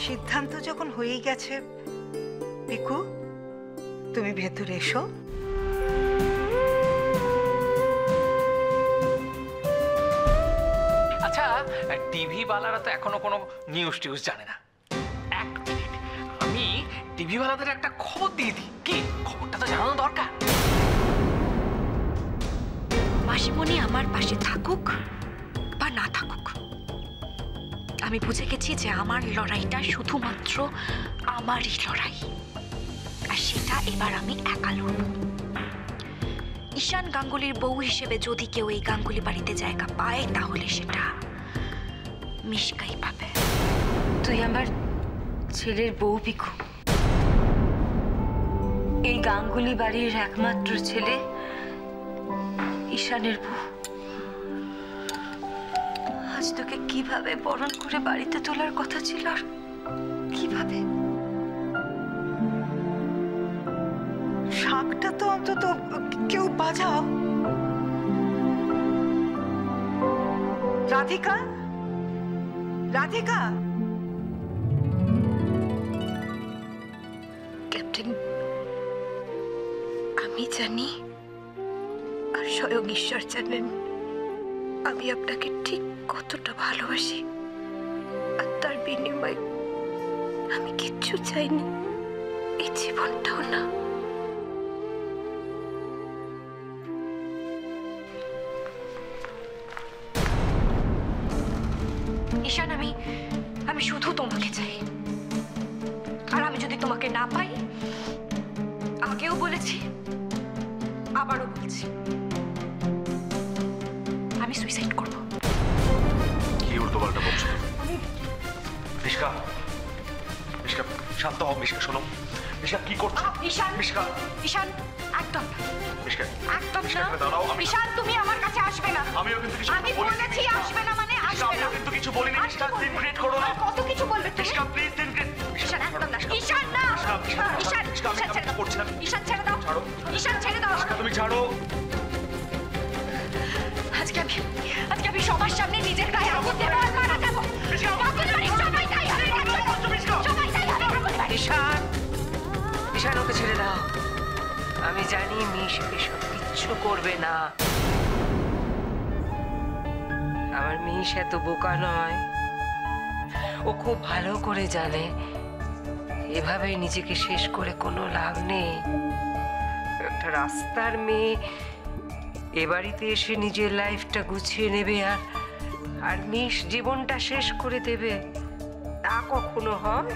সিদ্ধান্ত যখন হয়েই গেছে, পিকু তুমি ভেতরে এসো। আচ্ছা, টিভি বালারা তো এখনো কোনো নিউজ টিউজ জানে না। এক মিনিট, আমি টিভি বালাদের একটা খবর দিয়ে দিই। কি খবরটা তো জানানো দরকার। মাসিমণি আমার পাশে থাকুক বা না থাকুক, আমি বুঝে গেছি যে আমার লড়াইটা শুধুমাত্র আমারই লড়াই, আর সেটা এবার আমি একা লড়ব। ঈশান গাঙ্গুলির বউ হিসেবে যদি কেউ এই গাঙ্গুলি বাড়িতে জায়গা পায়, তাহলে সেটা মিশকাই পাবে। তুই আমার ছেলের বউ পিকু, এই গাঙ্গুলি বাড়ির একমাত্র ছেলে ঈশানের বউ। আজ তোকে কিভাবে বরণ করে বাড়িতে তোলার কথা ছিল, আর কিভাবে? শাকটা তো অন্তত কেউ বাজাও। রাধিকা, রাধিকা। ক্যাপ্টেন, আমি জানি আর স্বয়ং ঈশ্বর জানেন আমি আপনাকে ঠিক কতটা ভালোবাসি, আর তার বিনিময়ে আমি কিচ্ছু চাইনি, এই জীবনটাও না। ঈশান, আমি শুধু তোমাকে চাই, আর আমি যদি তোমাকে না পাই, আগেও বলেছি আবারও বলছি, আমি সুইসাইড করব। কি উল্টোপাল্টা বলছো? মিশকা, মিশকা শান্ত হও। মিশকা শোনো, মিশকা কি করছো? ঈশান, মিশকা, ঈশান একদম মিশকা একদম না। দাঁড়াও। ঈশান, তুমি আমার কাছে আসবে না। আমিও কিন্তু কিছু আমি বলেছি আসবে না মানে আসবে না। আমিও কিন্তু কিছু বলিনি। মিশকা, সিন ক্রিয়েট করো না। কত কিছু বলবে তুমি? Mishka please, scene create. Ishaan একদম না। ঈশান না। ঈশান, মিশকা আমি ছেড়ে দাও। করছি না। ঈশান ছেড়ে দাও। ছাড়ো। ঈশান ছেড়ে দাও। মিশকা তুমি ছাড়ো। আজকে আমি সবার সামনে নিজের গায়ে আগুন দেবো আর মারা যাবো। সবাই তাই হবে। সবাই তাই হবে। ঈশান, ঈশান ওকে ছেড়ে দাও। আমি জানি মিশ এসব কিচ্ছু করবে না। আমার মিশ এত বোকা নয়, ও খুব ভালো করে জানে এভাবে নিজেকে শেষ করে কোনো লাভ নেই। একটা রাস্তার মেয়ে এ বাড়িতে এসে নিজের লাইফটা গুছিয়ে নেবে আর মিশ জীবনটা শেষ করে দেবে, তা কখনো হয়?